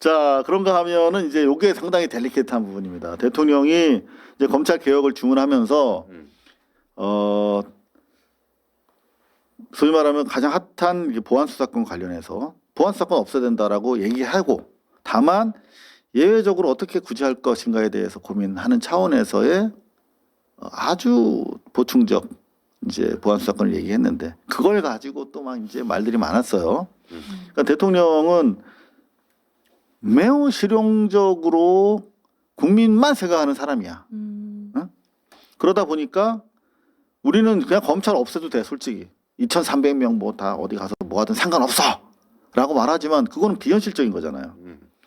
자, 그런가 하면은 이제 요게 상당히 델리케이트한 부분입니다. 대통령이 이제 검찰 개혁을 주문하면서 소위 말하면 가장 핫한 이게 보안 수사권 관련해서 보안 수사권 없애야 된다라고 얘기하고, 다만 예외적으로 어떻게 구제할 것인가에 대해서 고민하는 차원에서의 아주 보충적 이제 보안 수사권을 얘기했는데, 그걸 가지고 또 막 이제 말들이 많았어요. 그러니까 대통령은 매우 실용적으로 국민만 생각하는 사람이야. 어? 그러다 보니까 우리는 그냥 검찰 없애도 돼, 솔직히. 2,300명 뭐 다 어디 가서 뭐 하든 상관없어 라고 말하지만 그거는 비현실적인 거잖아요.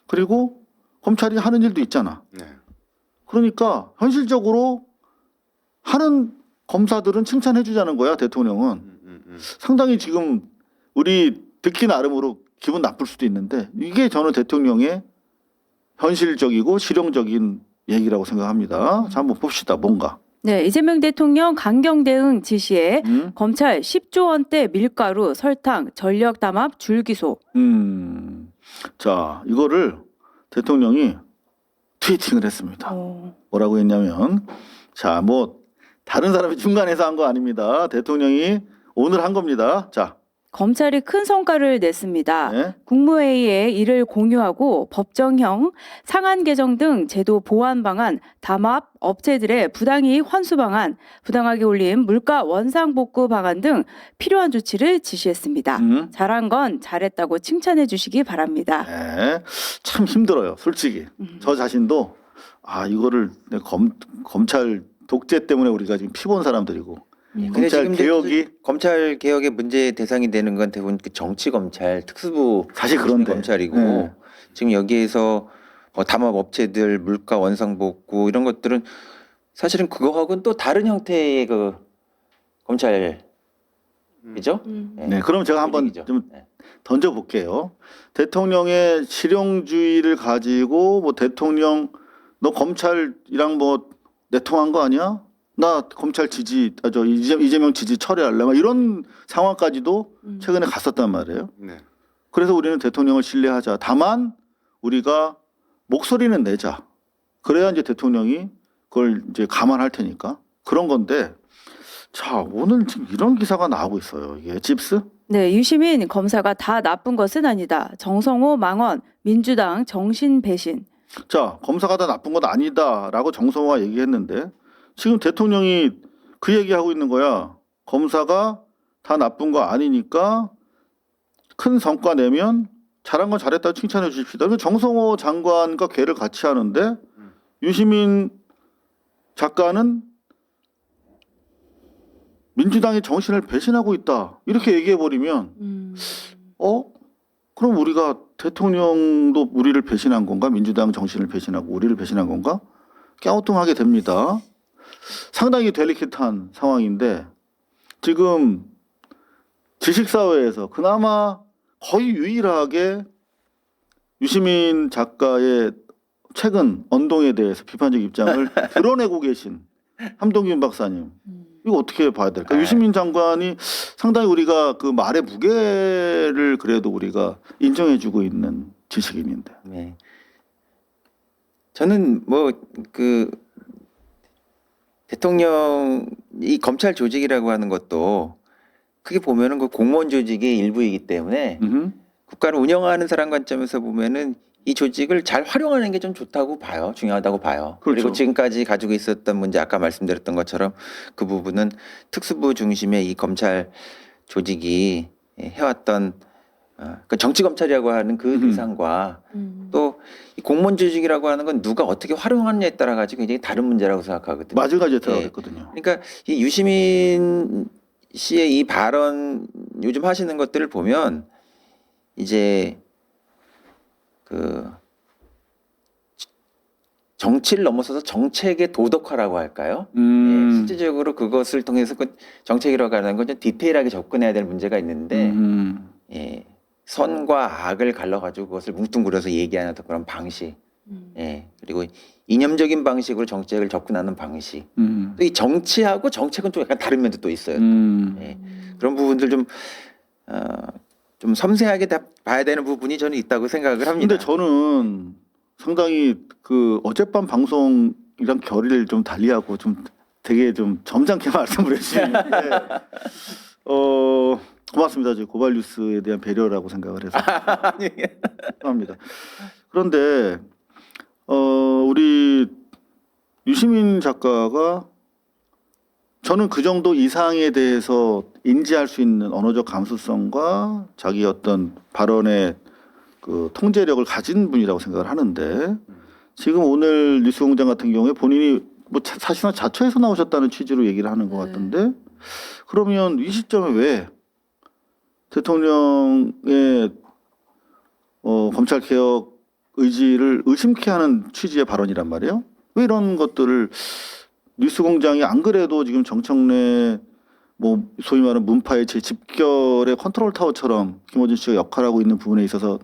그리고 검찰이 하는 일도 있잖아. 네. 그러니까 현실적으로 하는 검사들은 칭찬해 주자는 거야, 대통령은. 상당히 지금 우리 듣기 나름으로 기분 나쁠 수도 있는데, 이게 저는 대통령의 현실적이고 실용적인 얘기라고 생각합니다. 자, 한번 봅시다. 뭔가. 네, 이재명 대통령 강경 대응 지시에 검찰 10조 원대 밀가루, 설탕, 전력 담합 줄기소. 자, 이거를 대통령이 트위팅을 했습니다. 뭐라고 했냐면, 자, 뭐 다른 사람이 중간에서 한 거 아닙니다. 대통령이 오늘 한 겁니다. 자, 검찰이 큰 성과를 냈습니다. 네. 국무회의에 이를 공유하고 법정형 상한 개정 등 제도 보완 방안, 담합 업체들의 부당이익 환수 방안, 부당하게 올린 물가 원상 복구 방안 등 필요한 조치를 지시했습니다. 잘한 건 잘했다고 칭찬해 주시기 바랍니다. 네. 참 힘들어요, 솔직히. 저 자신도 이거를 검찰 독재 때문에 우리가 지금 피본 사람들이고, 검찰 개혁이 검찰 개혁의 문제의 대상이 되는 건 대부분 그 정치 검찰, 특수부 사실 그런데. 검찰이고, 네. 지금 여기에서 담합 업체들 물가 원상 복구 이런 것들은 사실은 그거하고는 또 다른 형태의 그 검찰이죠. 네, 그럼 제가 한번 조직이죠. 좀 네. 던져볼게요. 대통령의 실용주의를 가지고 뭐 대통령 너 검찰이랑 뭐 내통한 거 아니야? 나 검찰 지지, 이재명 지지 철회할래? 막 이런 상황까지도 최근에 갔었단 말이에요. 네. 그래서 우리는 대통령을 신뢰하자. 다만 우리가 목소리는 내자. 그래야 이제 대통령이 그걸 이제 감안할 테니까. 그런 건데, 자, 오늘 지금 이런 기사가 나오고 있어요. 이게 칩스? 네, 유시민 검사가 다 나쁜 것은 아니다. 정성호 망언, 민주당 정신 배신. 자, 검사가 다 나쁜 건 아니다라고 정성호가 얘기했는데, 지금 대통령이 그 얘기하고 있는 거야. 검사가 다 나쁜 거 아니니까 큰 성과 내면 잘한 건 잘했다고 칭찬해 주십시다. 그래서 정성호 장관과 궤를 같이 하는데 유시민 작가는 민주당의 정신을 배신하고 있다. 이렇게 얘기해 버리면 그럼 우리가 대통령도 우리를 배신한 건가? 민주당 정신을 배신하고 우리를 배신한 건가? 갸우뚱하게 됩니다. 상당히 델리케이트한 상황인데, 지금 지식사회에서 그나마 거의 유일하게 유시민 작가의 최근 언동에 대해서 비판적 입장을 드러내고 계신 함동균 박사님, 이거 어떻게 봐야 될까? 유시민 장관이 상당히 우리가 그 말의 무게를 그래도 우리가 인정해주고 있는 지식인인데. 네. 저는 뭐 그 대통령 이 검찰 조직이라고 하는 것도 크게 보면은 그 공무원 조직의 일부이기 때문에 국가를 운영하는 사람 관점에서 보면은 이 조직을 잘 활용하는 게 좀 좋다고 봐요. 중요하다고 봐요. 그렇죠. 그리고 지금까지 가지고 있었던 문제, 아까 말씀드렸던 것처럼 그 부분은 특수부 중심의 이 검찰 조직이 해왔던 그 정치 검찰이라고 하는 그 대상과 또 이 공무원 조직이라고 하는 건 누가 어떻게 활용하느냐에 따라 가지고 굉장히 다른 문제라고 생각하거든요. 마지막에 예. 들어갔거든요. 그러니까 이 유시민 씨의 이 발언 요즘 하시는 것들을 보면 이제 그 정치를 넘어서서 정책의 도덕화라고 할까요? 예, 실질적으로 그것을 통해서 그 정책이라고 하는 건 좀 디테일하게 접근해야 될 문제가 있는데 예, 선과 악을 갈라가지고 그것을 뭉뚱그려서 얘기하는 그런 방식, 예, 그리고 이념적인 방식으로 정책을 접근하는 방식, 또 이 정치하고 정책은 좀 약간 다른 면도 또 있어요. 또. 예, 그런 부분들 좀 좀 섬세하게 봐야 되는 부분이 저는 있다고 생각을 합니다. 근데 저는 상당히 그 어젯밤 방송이랑 결의를 좀 달리하고 좀 되게 좀 점잖게 말씀을 해주시는데 고맙습니다. 저 고발 뉴스에 대한 배려라고 생각을 해서 합니다. 그런데 우리 유시민 작가가 저는 그 정도 이상에 대해서 인지할 수 있는 언어적 감수성과 자기 어떤 발언의 그 통제력을 가진 분이라고 생각을 하는데 지금 오늘 뉴스공장 같은 경우에 본인이 뭐 사실상 자처에서 나오셨다는 취지로 얘기를 하는 것 같은데 그러면 이 시점에 왜 대통령의 검찰 개혁 의지를 의심케 하는 취지의 발언이란 말이에요? 왜 이런 것들을 뉴스공장이 안 그래도 지금 정청래 뭐 소위 말하는 문파의 제 집결의 컨트롤 타워처럼 김어준 씨가 역할하고 있는 부분에 있어서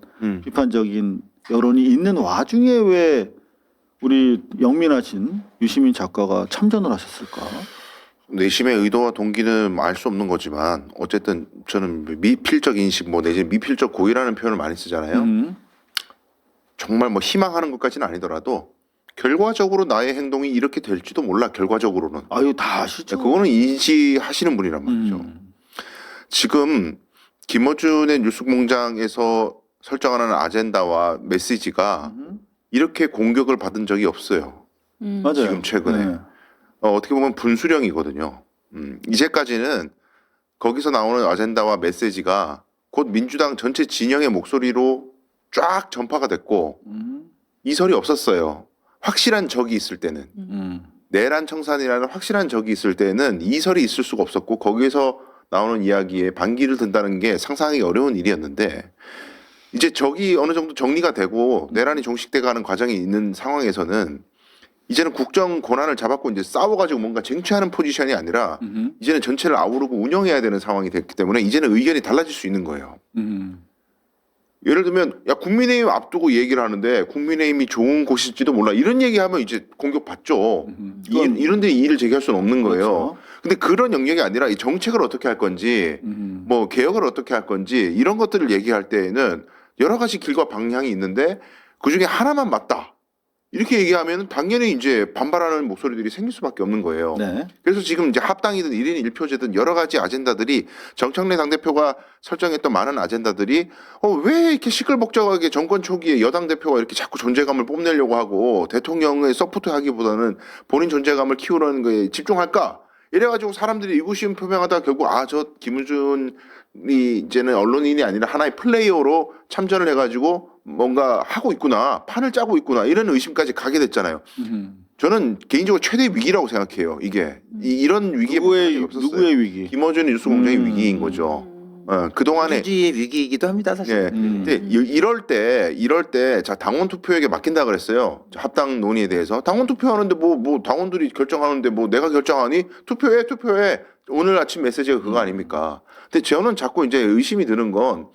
비판적인 여론이 있는 와중에 왜 우리 영민하신 유시민 작가가 참전을 하셨을까? 내심의 의도와 동기는 알 수 없는 거지만 어쨌든 저는 미필적 인식 뭐 내지는 미필적 고의라는 표현을 많이 쓰잖아요. 정말 뭐 희망하는 것까지는 아니더라도 결과적으로 나의 행동이 이렇게 될지도 몰라. 결과적으로는. 아유 다 아시죠. 그거는 인지하시는 분이란 말이죠. 지금 김어준의 뉴스공장에서 설정하는 아젠다와 메시지가 이렇게 공격을 받은 적이 없어요. 맞아요. 지금 최근에. 네. 어떻게 보면 분수령이거든요. 이제까지는 거기서 나오는 아젠다와 메시지가 곧 민주당 전체 진영의 목소리로 쫙 전파가 됐고 이설이 없었어요. 확실한 적이 있을 때는. 내란 청산이라는 확실한 적이 있을 때는 이설이 있을 수가 없었고 거기에서 나오는 이야기에 반기를 든다는 게 상상하기 어려운 일이었는데 이제 적이 어느 정도 정리가 되고 내란이 종식돼가는 과정이 있는 상황에서는 이제는 국정 권한을 잡았고 이제 싸워가지고 뭔가 쟁취하는 포지션이 아니라 이제는 전체를 아우르고 운영해야 되는 상황이 됐기 때문에 이제는 의견이 달라질 수 있는 거예요. 예를 들면 야 국민의힘 앞두고 얘기를 하는데 국민의힘이 좋은 곳일지도 몰라 이런 얘기하면 이제 공격받죠. 이런 데 이의를 제기할 수는 없는 거예요. 그렇죠. 근데 그런 영역이 아니라 이 정책을 어떻게 할 건지 뭐 개혁을 어떻게 할 건지 이런 것들을 얘기할 때에는 여러 가지 길과 방향이 있는데 그중에 하나만 맞다. 이렇게 얘기하면 당연히 이제 반발하는 목소리들이 생길 수밖에 없는 거예요. 네. 그래서 지금 이제 합당이든 1인 1표제든 여러 가지 아젠다들이 정청래 당대표가 설정했던 많은 아젠다들이 왜 이렇게 시끌벅적하게 정권 초기에 여당 대표가 이렇게 자꾸 존재감을 뽐내려고 하고 대통령의 서포트하기보다는 본인 존재감을 키우려는 거에 집중할까? 이래가지고 사람들이 의구심 표명하다가 결국 저 김우준이 이제는 언론인이 아니라 하나의 플레이어로 참전을 해가지고 뭔가 하고 있구나, 판을 짜고 있구나 이런 의심까지 가게 됐잖아요. 저는 개인적으로 최대 위기라고 생각해요. 이게 이런 위기에 누구의 위기? 김어준 뉴스공장의 위기인 거죠. 그동안에 민주주의의 위기이기도 합니다, 사실. 예. 근데 이럴 때 자 당원 투표에게 맡긴다 그랬어요. 합당 논의에 대해서 당원 투표하는데 뭐 당원들이 결정하는데 뭐 내가 결정하니 투표해 오늘 아침 메시지가 그거 아닙니까? 근데 저는 자꾸 이제 의심이 드는 건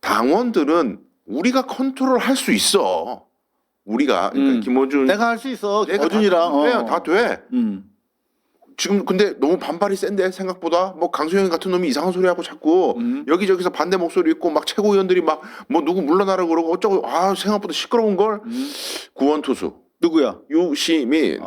당원들은 우리가 컨트롤 할 수 있어. 우리가 그러니까 김어준 내가 할 수 있어. 내가 어준이랑 다 돼. 지금 근데 너무 반발이 센데 생각보다 뭐 강소영 같은 놈이 이상한 소리 하고 자꾸 여기저기서 반대 목소리 있고 막 최고위원들이 막 뭐 누구 물러나라 그러고 어쩌고 생각보다 시끄러운 걸 구원 투수 누구야? 유시민